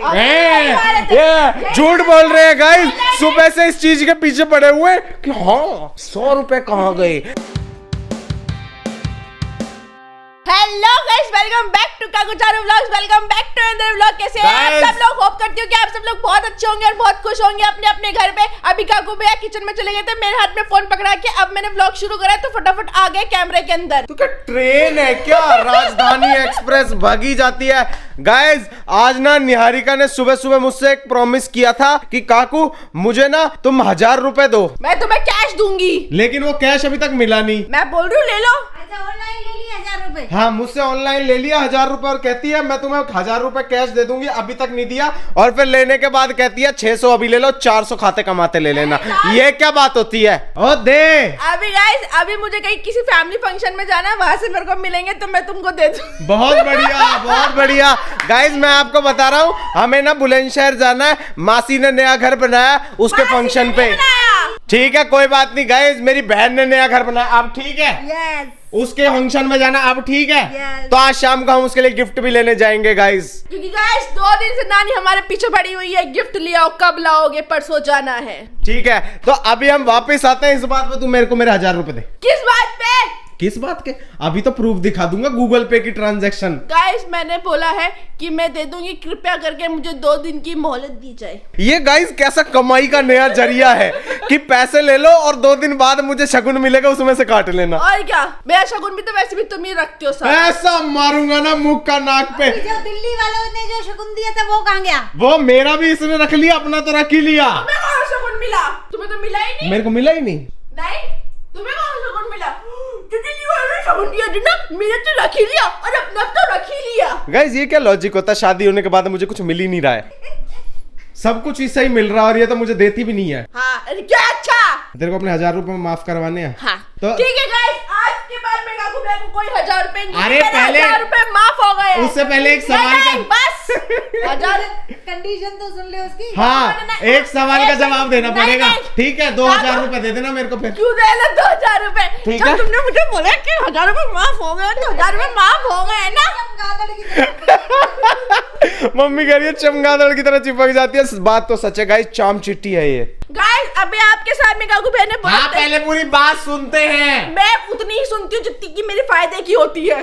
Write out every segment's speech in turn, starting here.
ये झूठ बोल रहे हैं गाइस, सुबह से इस चीज के पीछे पड़े हुए कि हाँ 100 रुपए कहाँ गए। Hello guys, welcome back to Kaku Charu vlogs, welcome back to another vlog. कैसे हैं आप सब लोग? होप करती हूँ कि आप सब लोग बहुत अच्छे होंगे और बहुत खुश होंगे अपने अपने घर पे। अभी काकू भैया किचन में चले गए थे, मेरे हाथ में फोन पकड़ा के अब मैंने व्लॉग शुरू करा तो फटाफट आ गए कैमरे के अंदर। तो क्या ट्रेन है क्या? राजधानी एक्सप्रेस भागी जाती है। गाइस आज ना निहारिका ने सुबह सुबह मुझसे एक प्रॉमिस किया था कि काकू मुझे ना तुम 1000 रुपए दो, मैं तुम्हें कैश दूंगी, लेकिन वो कैश अभी तक मिला नहीं। मैं बोल रही हूँ ले लो। ऑनलाइन ले लिया 1000 रुपए। हाँ मुझसे ऑनलाइन ले लिया 1000 रुपए और कहती है मैं तुम्हें 1000 रुपए कैश दे दूंगी, अभी तक नहीं दिया। और फिर लेने के बाद कहती है 600 अभी ले लो, 400 खाते कमाते ले लेना। ये क्या बात होती है? ओ दे। अभी गाइस अभी मुझे कहीं किसी फैमिली फंक्शन में जाना है, वहां से मेरे को मिलेंगे तो मैं तुमको दे दूं। बहुत बढ़िया बहुत बढ़िया। गाइस मैं आपको बता रहा हूँ हमें ना बुलंदशहर जाना है, मासी ने नया घर बनाया उसके फंक्शन पे। ठीक है कोई बात नहीं गाइस, मेरी बहन ने नया घर बनाया अब, ठीक है यस। उसके फंक्शन में जाना अब, ठीक है Yes. तो आज शाम को हम उसके लिए गिफ्ट भी लेने जाएंगे गाइस। क्योंकि गाइस 2 दिन से नानी हमारे पीछे पड़ी हुई है, गिफ्ट ले आओ, कब लाओगे, परसों जाना है। ठीक है तो अभी हम वापस आते हैं इस बात पे, तू मेरे को मेरे 1000 रुपए दे। किस बात पे? किस बात के? अभी तो प्रूफ दिखा दूंगा गूगल पे की ट्रांजैक्शन। गाइस मैंने बोला है कि मैं दे दूंगी, कृपया करके मुझे 2 दिन की मोहलत दी जाए। ये गाइस कैसा कमाई का नया जरिया है कि पैसे ले लो और 2 दिन बाद मुझे शगुन मिलेगा उसमें से काट लेना। और क्या, मेरा शगुन भी तो वैसे भी तुम ही रखते हो सारा। ऐसा मारूंगा ना मुंह का नाक पे। जो दिल्ली वालों ने जो शगुन दिया था वो कहाँ गया? वो मेरा भी इसने रख लिया, अपना तो रख ही लिया। तुम्हें कहाँ शगुन मिला? तुम्हें तो मिला ही नहीं। मेरे को मिला ही नहीं। नहीं तुम्हें कहाँ शगुन मिला? दिल्ली वालों ने शगुन दिया था ना, मेरे तो रख ही लिया और अपना तो रख ही लिया। गाइस ये क्या लॉजिक होता है, शादी होने के बाद मुझे कुछ मिल ही नहीं रहा है, सब कुछ इससे ही मिल रहा है और ये तो मुझे देती भी नहीं है। हाँ क्या अच्छा, तेरे को अपने 1000 रुपए माफ करवाने हैं। हाँ तो ठीक है गाइस, आज के बाद मैं काकू भैया को कोई 1000 रुपए नहीं, अरे पहले 1000 रुपए माफ हो गए। उससे पहले एक सवाल नहीं, का बस 1000। कंडीशन तो सुन ले उसकी। हाँ एक सवाल का जवाब देना नहीं, पड़ेगा। नहीं। ठीक है 2000 रुपए दे देना मेरे को फिर। क्यों दे लो 2000 रुपए? ठीक जब है। तुमने मुझे बोला कि 1000 रुपए माफ हो गए तो 1000 रुपए माफ हो गए ना। मम्मी कह रही है चमगादड़ की तरह चिपक जाती है, बात तो सच है गाइस, चाम चिट्टी है ये। गाइस अभी आपके सामने काकू भैया ने बोला हाँ पहले पूरी बात सुनते हैं। मैं उतनी ही सुनती हूँ जितनी की मेरे फायदे की होती है।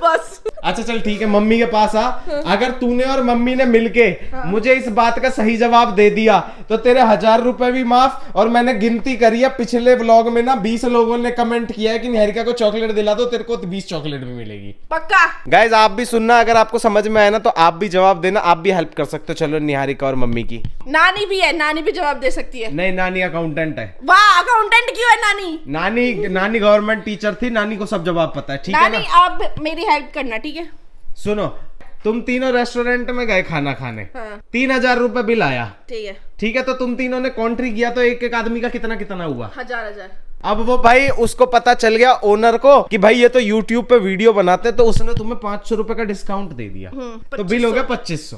बस अच्छा चल ठीक है, मम्मी के पास आ। अगर तूने और मम्मी ने मिलके मुझे इस बात का सही जवाब दे दिया तो तेरे 1000 रुपए भी माफ। और मैंने गिनती करी है, पिछले व्लॉग में ना 20 लोगों ने कमेंट किया है कि निहारिका को चॉकलेट दिला दो, तेरे को 20 चॉकलेट भी मिलेगी। पक्का गाइज आप भी सुनना, अगर आपको समझ में आया ना तो आप भी जवाब देना, आप भी हेल्प कर सकते हो। चलो निहारिका और मम्मी की। नानी भी है, नानी भी जवाब दे सकती है। नहीं नानी अकाउंटेंट है। वाह अकाउंटेंट क्यों है नानी? नानी गवर्नमेंट टीचर थी, नानी को सब जवाब पता है। ठीक है नानी ना? आप मेरी हेल्प करना, ठीक है? सुनो तुम तीनों रेस्टोरेंट में गए खाना खाने, हाँ। 3000 रुपए बिल आया, ठीक है। ठीक है तो तुम तीनों ने कॉन्ट्री किया तो एक एक आदमी का कितना कितना हुआ? 1000। अब वो भाई उसको पता चल गया ओनर को कि भाई ये तो YouTube पे वीडियो बनाते, तो उसने तुम्हें 500 रुपए का डिस्काउंट दे दिया, तो बिल हो गया 2500।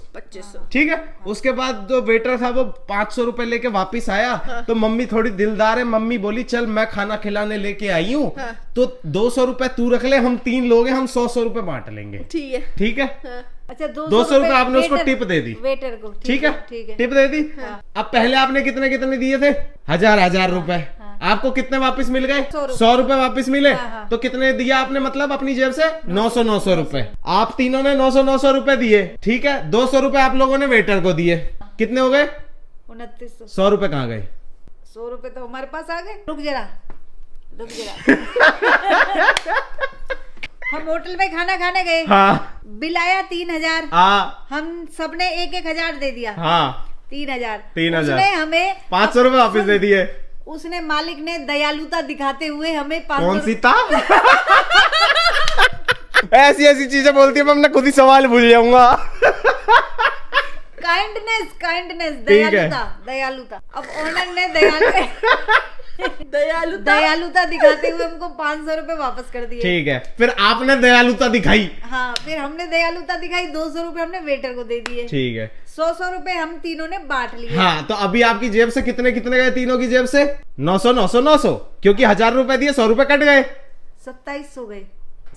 ठीक है उसके बाद जो वेटर था वो 500 रुपए लेके वापिस आया। हाँ। तो मम्मी थोड़ी दिलदार है, मम्मी बोली चल मैं खाना खिलाने लेके आई हूँ। हाँ। तो 200 रुपए तू रख ले, हम 3 लोग हैं, हम 100 रुपए बांट लेंगे। ठीक है। ठीक है हाँ। अच्छा 200 रुपए आपने उसको टिप दे दी। वेटर को ठीक है टिप दे दी। अब पहले आपने कितने कितने दिए थे? 1000 रुपए। आपको कितने वापस मिल गए? 100 रुपए वापस मिले। तो कितने दिया आपने मतलब अपनी जेब से? 900 रुपए। आप तीनों ने 900 रुपए दिए। ठीक है 200 रुपए आप लोगों ने वेटर को दिए, कितने हो गए? 2900। 100 रुपए कहाँ गए? 100 रुपए तो हमारे पास आ गए। रुक जरा हम होटल में खाना खाने गए। हाँ बिल आया 3000। हाँ हम सबने 1-1000 दे दिया। हाँ 3000। 3000। उसने हमें 500 रुपए वापस दे दिए। उसने मालिक ने दयालुता दिखाते हुए हमें 500। कौन सी था? ऐसी ऐसी चीजें बोलती है मैं अपना खुद ही सवाल भूल जाऊंगा। काइंडनेस ठीक है। दयालुता। अब ओनर ने दयालुता दिखाते हुए हमको 500 रुपए वापस कर दिए। ठीक है फिर आपने दयालुता दिखाई। हाँ फिर हमने दयालुता दिखाई, 200 रुपए हमने वेटर को दे दिए। ठीक है 100 रुपए हम तीनों ने बांट लिए। हाँ तो अभी आपकी जेब से कितने कितने गए? तीनों की जेब से 900 900 900, क्योंकि 1000 रुपए दिए 100 रुपए कट गए। 2700 गए।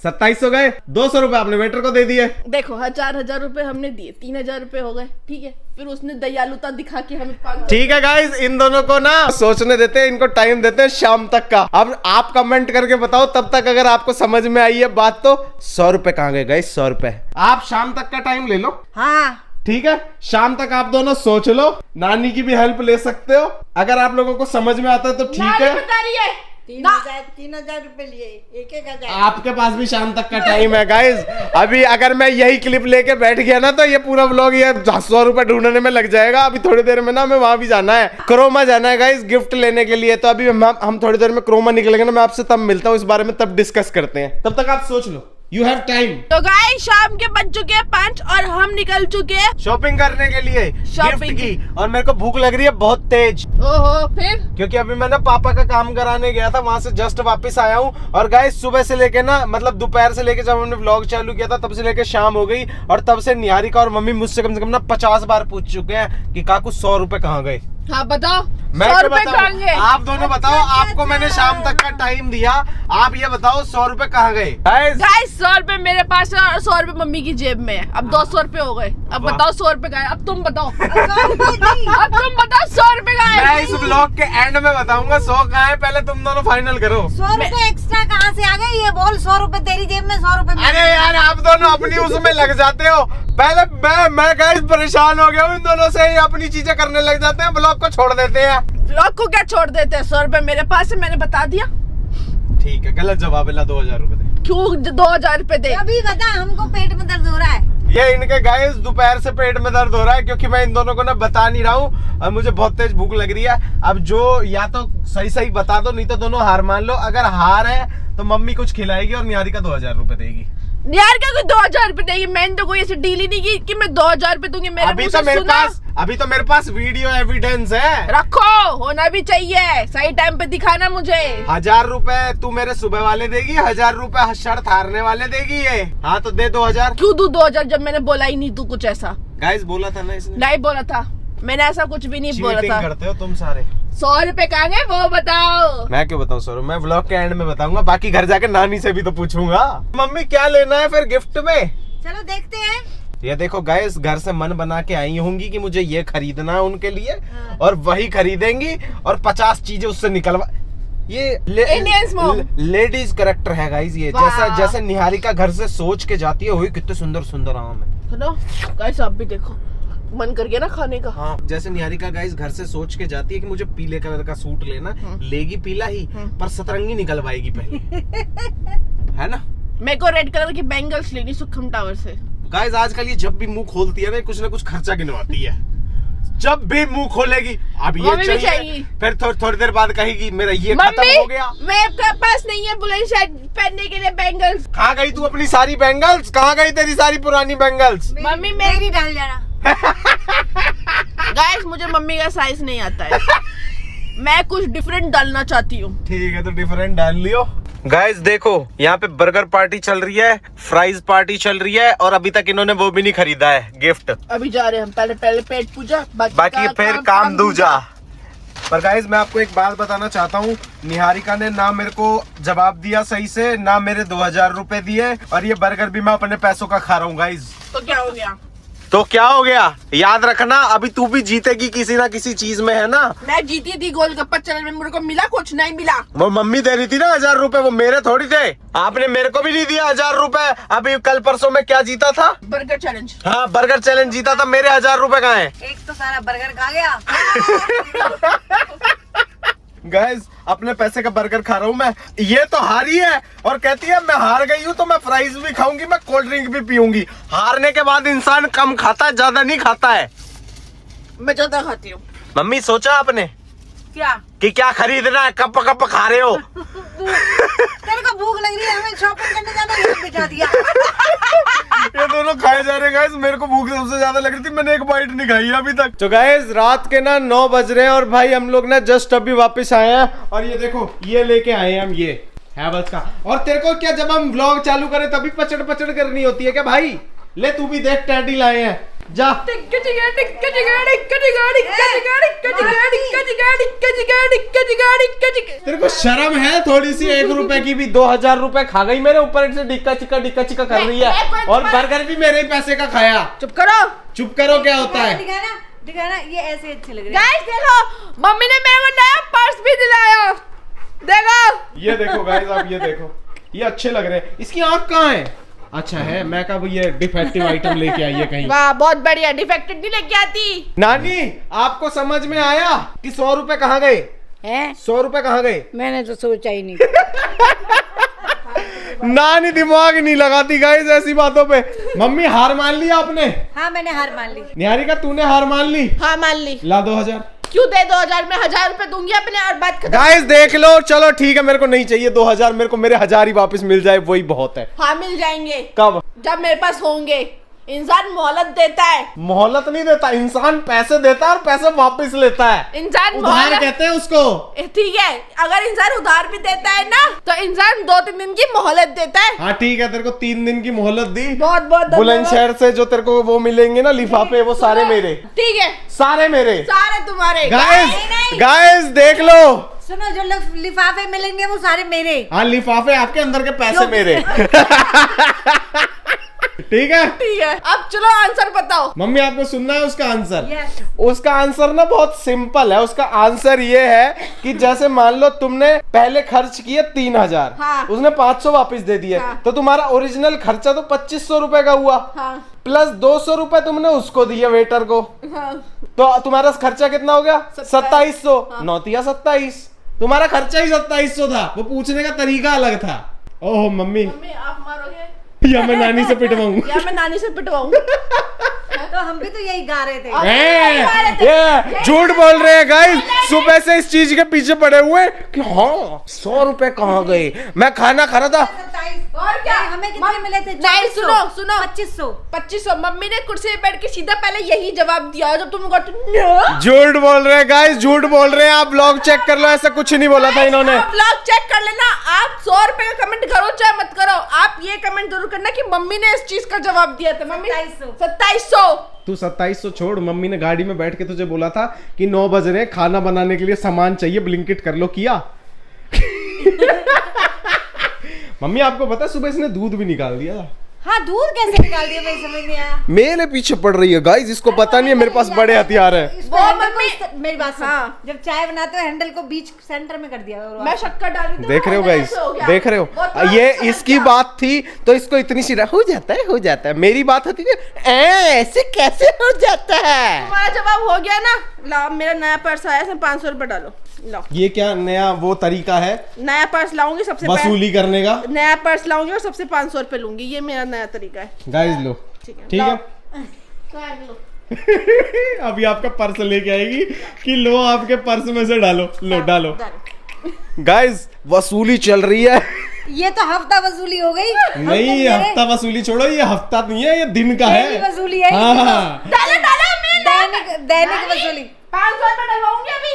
2700 गए, 200 रुपए आपने वेटर को दे दिए। देखो 1000 रुपए हमने दिए, 3000 रुपए हो गए, ठीक है। फिर उसने दयालुता दिखा के हमें 500। ठीक है गाइस, इन दोनों को ना सोचने देते हैं, इनको टाइम देते हैं शाम तक का। अब आप कमेंट करके बताओ तब तक अगर आपको समझ में आई है बात तो 100 रुपए कहाँ गए गाइस, 100 रुपए। आप शाम तक का टाइम ले लो, हाँ ठीक है। शाम तक आप दोनों सोच लो, नानी की भी हेल्प ले सकते हो अगर आप लोगों को समझ में आता है तो ठीक है। बता रही है 3,000 रुपए लिए, एक हजार। आपके पास भी शाम तक का टाइम है गाइस। अभी अगर मैं यही क्लिप लेके बैठ गया ना तो ये पूरा व्लॉग ये 100 रुपए ढूंढने में लग जाएगा। अभी थोड़ी देर में ना मैं वहां भी जाना है, क्रोमा जाना है गाइस गिफ्ट लेने के लिए। तो अभी हम थोड़ी देर में क्रोमा निकलेंगे ना, मैं आपसे तब मिलता हूँ, इस बारे में तब डिस्कस करते हैं। तब तक आप सोच लो, यू हैव टाइम। तो गाइस शाम के बज चुके हैं 5 और हम निकल चुके हैं शॉपिंग करने के लिए, शॉपिंग गिफ्ट की। और मेरे को भूख लग रही है बहुत तेज, ओहो। फिर क्योंकि अभी मैं ना पापा का काम कराने गया था, वहां से जस्ट वापस आया हूँ। और गाइस सुबह से लेके ना मतलब दोपहर से लेके जब हमने व्लॉग चालू किया था तब से लेके शाम हो गई, और तब से निहारिका और मम्मी मुझसे कम से कम ना 50 बार पूछ चुके हैं कि काकू 100 रुपए कहाँ गए। हाँ बताओ, मैं 100 क्या रुपए बताऊं? कहाँ गए? आप दोनों बताओ, आपको मैंने शाम तक का टाइम दिया, आप ये बताओ 100 रुपए कहाँ गए। गाइस 100 रुपए मेरे पास है और 100 रुपए मम्मी की जेब में है। अब 200 रुपए हो गए। अब वाह। बताओ 100 रुपए गए। अब तुम बताओ, अब तुम बताओ 100 रुपए गए। मैं इस ब्लॉग के एंड में बताऊंगा 100 कहाँ है, पहले तुम दोनों फाइनल करो। 100 रुपए एक्स्ट्रा कहाँ से आ गए? ये बोल 100 रुपए तेरी जेब में, 100 रुपए अरे यार आप दोनों अपनी उसमें लग जाते हो। पहले मैं गाइस परेशान हो गया हूँ इन दोनों से, अपनी चीजें करने लग जाते हैं, ब्लॉग को छोड़ देते हैं। ब्लॉग को क्या छोड़ देते हैं? 100 रुपए मेरे पास है, मैंने बता दिया। ठीक है, गलत जवाब है, ला 2000 रुपए दे। क्यों 2000 रुपए दे? अभी बता, हमको पेट में दर्द हो रहा है। ये इनके गाइस दोपहर से पेट में दर्द हो रहा है क्योंकि मैं इन दोनों को ना बता नहीं रहा हूँ और मुझे बहुत तेज भूख लग रही है। अब जो या तो सही सही बता दो, नहीं तो दोनों हार मान लो। अगर हार है तो मम्मी कुछ खिलाएगी और निहारिका 2000 रुपए देगी। यार क्या कोई 2000 रुपए देगी? मैंने तो कोई ऐसी डील ही नहीं की कि मैं 2000 रुपए दूंगी। मेरे अभी मुंह तो से मेरे सुना? पास अभी तो मेरे पास वीडियो एविडेंस है। रखो, होना भी चाहिए, सही टाइम पे दिखाना मुझे। 1000 रुपए तू मेरे सुबह वाले देगी, 1000 रुपए शर्त हारने वाले देगी ये। हाँ तो दे 2000। क्यों दूं 2000 जब मैंने बोला ही नहीं तू कुछ ऐसा? गाइस बोला था ना इसने। नहीं बोला था, मैंने ऐसा कुछ भी नहीं बोला चीटिंग था। करते हो तुम सारे। 100 रुपए कहाँ गए वो बताओ। मैं क्यों बताऊं सर, मैं व्लॉग के एंड में बताऊंगा, बाकी घर जाके नानी से भी तो पूछूंगा। मम्मी क्या लेना है फिर गिफ्ट में? चलो देखते हैं। ये देखो गाइस, घर से मन बना के आई होंगी कि मुझे ये खरीदना है उनके लिए, और वही खरीदेंगी और 50 चीजें उससे निकलवा। ये Indians mom। लेडीज करेक्टर है गाइस ये। जैसा जैसे निहारिका घर से सोच के जाती है, वही कितने सुंदर सुंदर आम है। सुनो गाइस, आप भी देखो, मन कर गया ना खाने का। हाँ, जैसे निहारिका गाइस घर से सोच के जाती है कि मुझे पीले कलर का सूट लेना, लेगी पीला ही पर सतरंगी निकलवाएगी पहले। है ना? मेरे को रेड कलर की बैंगल्स लेनी सुखम टावर से। गाइस आजकल ये जब भी मुंह खोलती है ना कुछ ना कुछ खर्चा गिनवाती है। जब भी मुंह खोलेगी अब ये चाहिए, फिर थोड़ी देर बाद कहेगी मेरा ये खत्म हो गया। मेरे पास नहीं है बुलंद शर्ट पहनने के लिए बैंगल्स। कहाँ गई तू अपनी सारी बैंगल्स? कहाँ गई तेरी सारी पुरानी बैंगल्स? मम्मी मेरी डाल जाना। गाइस मुझे मम्मी का साइज नहीं आता है, मैं कुछ डिफरेंट डालना चाहती हूँ। ठीक है तो डिफरेंट डाल लियो। गाइस देखो यहाँ पे बर्गर पार्टी चल रही है, फ्राइज पार्टी चल रही है, और अभी तक इन्होंने वो भी नहीं खरीदा है गिफ्ट। अभी जा रहे हैं हम, पहले पेट पूजा, बाकी फिर काम दूजा। पर गाइस मैं आपको एक बात बताना चाहता हूँ, निहारिका ने ना मेरे को जवाब दिया सही से, ना मेरे 2000 रुपए दिए, और ये बर्गर भी मैं अपने पैसों का खा रहा हूँ गाइस। तो क्या हो गया? तो क्या हो गया? याद रखना अभी तू भी जीतेगी किसी ना किसी चीज में, है ना? मैं जीती थी गोलगप्पा चैलेंज में, मेरे को मिला कुछ नहीं मिला। वो मम्मी दे रही थी ना 1000 रुपए, वो मेरे थोड़ी थे। आपने मेरे को भी नहीं दिया 1000 रुपए। अभी कल परसों में क्या जीता था? Burger challenge. हाँ बर्गर चैलेंज जीता था, मेरे 1000 रुपए कहाँ हैं? एक तो सारा बर्गर खा गया। गाइस अपने पैसे का बर्गर खा रहा हूँ मैं। ये तो हारी है और कहती है मैं हार गई हूँ तो मैं फ्राइज भी खाऊंगी, मैं कोल्ड ड्रिंक भी पीऊंगी। हारने के बाद इंसान कम खाता है, ज्यादा नहीं खाता है। मैं ज्यादा खाती हूँ। मम्मी सोचा आपने क्या कि क्या खरीदना है? कप कप खा रहे हो? तेरे को भूख लग रही है, हमें शॉपिंग करने जाना है, बिठा दिया। ये दोनों खाए जा रहे गाइस, मेरे को भूख सबसे ज्यादा लग रही थी, मैंने एक बाइट नहीं खाई अभी तक। तो गाइस रात के ना 9 बज रहे हैं और भाई हम लोग ना जस्ट अभी वापस आए हैं, और ये देखो ये लेके आए हैं हम, ये हैवेल्स का। और तेरे को क्या जब हम व्लॉग चालू करें तभी पचड़ पचड़ करनी होती है क्या भाई? ले तू भी देख, टैडी लाए हैं। जा। तेरे को शर्म है थोड़ी सी? 1 रुपए की भी 2000 रुपए खा गई मेरे ऊपर से, डिक्का चिक्का कर रही है, और बर्गर भी मेरे ही पैसे का खाया। चुप करो। चुप करो, क्या होता है? दिखाना, ये ऐसे अच्छे लग रहे हैं। गाइस देखो, मम्मी ने मेरे को नया पर्स भी दिलाया, देखो। ये देखो गाइस, आप ये देखो, ये अच्छे लग रहे हैं। इसकी आँख कहाँ है? अच्छा है, मैं कब ये डिफेक्टिव आइटम लेके आई है कहीं। वाह बहुत बढ़िया, डिफेक्टेड नहीं लेके आती। नानी, आपको समझ में आया कि 100 रुपए कहाँ गए? हैं? 100 रुपए कहाँ गए? मैंने तो सोचा ही नहीं। नानी दिमाग नहीं लगाती गाइस ऐसी बातों पे। मम्मी हार मान ली आपने? हाँ मैंने हार मान ली। निहारिका तूने हार मान ली? हाँ मान ली। ला 2000। क्यों दे 2000? में 1000 रुपए दूंगी अपने, और बात खत्म। गाइस देख लो, चलो ठीक है, मेरे को नहीं चाहिए 2000, मेरे को मेरे 1000 ही वापस मिल जाए, वही बहुत है। हाँ मिल जाएंगे। कब? जब मेरे पास होंगे। इंसान मोहलत देता है। मोहलत नहीं देता इंसान, पैसे देता है और पैसे वापस लेता है। इंसान उधार कहते हैं उसको। ठीक है, अगर इंसान उधार भी देता है ना, तो इंसान 2-3 दिन की मोहलत देता है। हाँ ठीक है, तेरे को 3 दिन की मोहलत दी। बहुत बहुत बुलंदशहर से जो तेरे को वो मिलेंगे ना लिफाफे, वो सारे मेरे। ठीक है, सारे मेरे, सारे तुम्हारे। गाइस देख लो, सुनो, जो लिफाफे मिलेंगे वो सारे मेरे। हाँ लिफाफे आपके, अंदर के पैसे मेरे। ठीक है, ठीक है। अब चलो आंसर बताओ। मम्मी आपको सुनना है उसका आंसर? Yes. उसका आंसर ना बहुत सिंपल है। उसका आंसर ये है कि जैसे मान लो तुमने पहले खर्च किए 3000, हाँ। उसने 500 वापस दे दिए, हाँ। तो तुम्हारा ओरिजिनल खर्चा तो 2500 रुपए का हुआ, हाँ। प्लस 200 रुपए तुमने उसको दिए वेटर को, हाँ। तो तुम्हारा खर्चा कितना हो गया? 2700। हाँ। 9×27, तुम्हारा खर्चा ही 2700 था। वो पूछने का तरीका अलग था। ओह मम्मी, मम्मी आप मारोगे या मैं नानी से पिटवाऊं? या मैं नानी से पिटवाऊं? तो हम भी तो यही गा रहे थे। ये झूठ बोल रहे हैं गाइस, सुबह से इस चीज के पीछे पड़े हुए कि हाँ 100 रुपए कहाँ गए। मैं खाना खा रहा था। 27। और क्या? हमें कितने मिले थे? नहीं, सुनो 2500। 2500। मम्मी ने कुर्सी पे बैठ के सीधा पहले यही जवाब दिया जब तुम कहते झूठ बोल रहे हैं गाइस, झूठ बोल रहे हैं। आप ब्लॉग चेक कर लो, ऐसा कुछ नहीं बोला था इन्होंने। ब्लॉग चेक कर लेना। आप 100 रुपए का कमेंट करो चाहे मत करो, आप ये कमेंट जरूर करना कि मम्मी ने इस चीज का जवाब दिया था। मम्मी 2700। तू 2700 छोड़, मम्मी ने गाड़ी में बैठ के तुझे बोला था कि 9 बज रहे, खाना बनाने के लिए सामान चाहिए, ब्लिंकिट कर लो, किया? मम्मी आपको पता है सुबह इसने दूध भी निकाल दिया था। हाँ दूध कैसे निकाल दिया, मैं समझ नहीं आया। मेरे पीछे पड़ रही है गाइस, इसको पता नहीं है मेरे पास बड़े हथियार है। इसको वो हैंडल मम्मी- को मेरी बात सुन। हाँ। जब चाय बनाते हो हैंडल को बीच सेंटर में कर दिया। मैं शक्कर डाली थी, देख रहे हो वो गाइस, ऐसे हो गया। देख रहे हो, वो तो ये समझ इसकी गया। बात थी तो इसको इतनी सी हो जाता है। मेरी बात होती है ऐसे कैसे हो जाता है। तुम्हारा जवाब हो गया ना। लाओ मेरा नया पर्स आया, इसमें 500 रुपए डालो। लाओ ये क्या नया वो तरीका है नया पर्स लाऊंगी, सबसे वसूली करने का? नया पर्स लाऊंगी और सबसे 500 रुपए लूंगी। ये मेरा नया तरीका है। गाइस लो, ठीक है, ठीक लाओ। है। अभी आपका पर्स लेके आएगी कि लो आपके पर्स में से डालो, लो डालो। गाइस वसूली चल रही है। ये तो हफ्ता वसूली हो गई। नहीं, ये हफ्ता वसूली छोड़ो, ये हफ्ता नहीं है, ये दिन का डेली है। वसूली है। हाँ। डालो मैं दैनिक वसूली। 500 रुपए डलवाऊंगी अभी।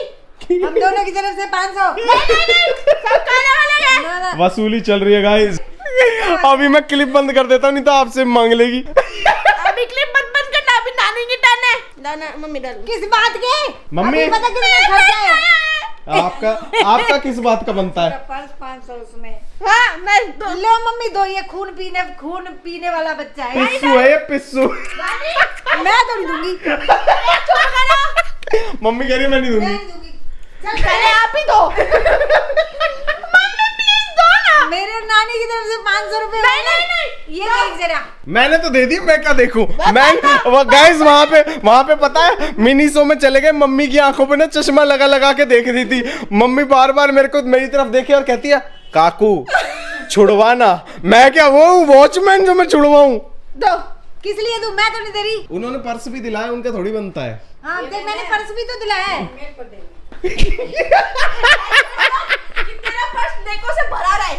हम दोनों की तरफ से 500। सब खाने वाले हैं। ना, ना। वसूली चल रही है गाइस। अभी मैं क्लिप बंद कर देता हूँ, नहीं तो आपसे मांग लेगी। अभी क्लिप बंद करना, अभी नानी की टर्न है। दाना मम्मी डाल। किस बात के? मम्मी अभी पता कितना खर्चा है? आपका किस बात का बनता है? पर्स 500 उसमें। हाँ मैं दो। लो मम्मी दो, ये खून पीने वाला बच्चा है। पिस्सू है ये, पिस्सू। मैं तो नहीं दूंगी। मम्मी कह रही है मैं नहीं मैं दूंगी। नहीं दूंगी। चल पहले आप ही दो। मम्मी प्लीज दो ना। मेरे नानी की तरफ से 500 रुपए। नहीं। ये देख जरा। मैंने तो दे दी, मैं क्या देखूं? मैं गाइस वहां पे पता है मिनी शो में चले गए, मम्मी की आंखों पे ना चश्मा लगा के देख रही थी। मम्मी बार बार मेरी तरफ देखे और कहती है काकू छुड़वाना। मैं क्या वो वॉचमैन जो मैं छुड़वाऊं? दो। किस लिए दूं? मैं तो नहीं दे रही। उन्होंने पर्स भी दिलाया, उनका थोड़ी बनता है। हाँ देख, मैंने पर्स भी तो दिलाया है। तेरा पर्स नेको से भरा रहा है।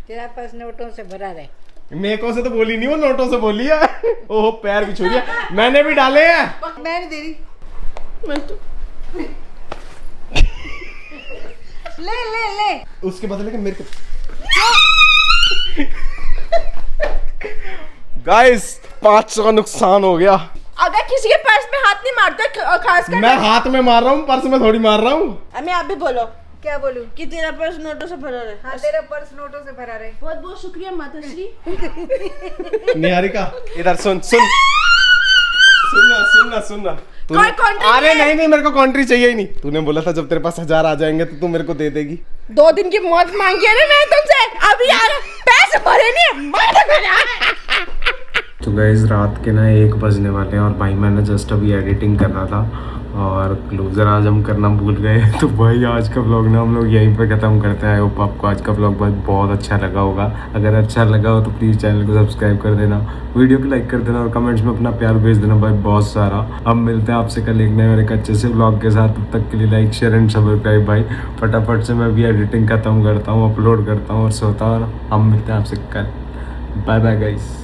तेरा पर्स नोटों से भरा रहे। मेको से तो बोली नहीं, वो नोटों से बोली है। ओह पैर भी छू लिया, मैंने भी डाले हैं। मैं नहीं दे रही। मैं तो ले उसके बदले के मेरे को गाइस 500 का नुकसान हो गया। अगर किसी के पर्स में हाथ नहीं मारते खास कर मैं हाथ में मार रहा हूँ, पर्स में थोड़ी मार रहा हूँ। अम्मी आप भी बोलो क्या बोलूं? कि तेरा पर्स नोटों से भरा रहे। हाँ, तेरा पर्स नोटों से भरा रहे। बहुत बहुत शुक्रिया माताश्री। निहारिका इधर सुन सुन सुनना कोई कॉन्ट्री अरे नहीं है। नहीं मेरे को कॉन्ट्री चाहिए ही नहीं। तूने बोला था जब तेरे पास 1000 आ जाएंगे तो तू मेरे को दे देगी। 2 दिन की मौत मांगी है ना मैं तुमसे, अभी यार पैसे भरे नहीं तो गाइस रात के ना 1 बजने वाले हैं और भाई मैंने जस्ट अभी एडिटिंग कर रहा था और क्लोजर आज हम करना भूल गए। तो भाई आज का व्लॉग ना हम लोग यहीं पे ख़त्म करते हैं। आई होप आपको आज का व्लॉग बहुत अच्छा लगा होगा। अगर अच्छा लगा हो तो प्लीज़ चैनल को सब्सक्राइब कर देना, वीडियो को लाइक कर देना और कमेंट्स में अपना प्यार भेज देना भाई बहुत सारा। अब मिलते हैं आपसे कल एक नए और एक अच्छे से व्लॉग के साथ। तब तक के लिए लाइक शेयर एंड सब्सक्राइब भाई। फटाफट से मैं भी एडिटिंग ख़त्म करता हूँ, अपलोड करता हूँ और सोता हूँ। हम मिलते हैं आपसे कल। Bye bye guys.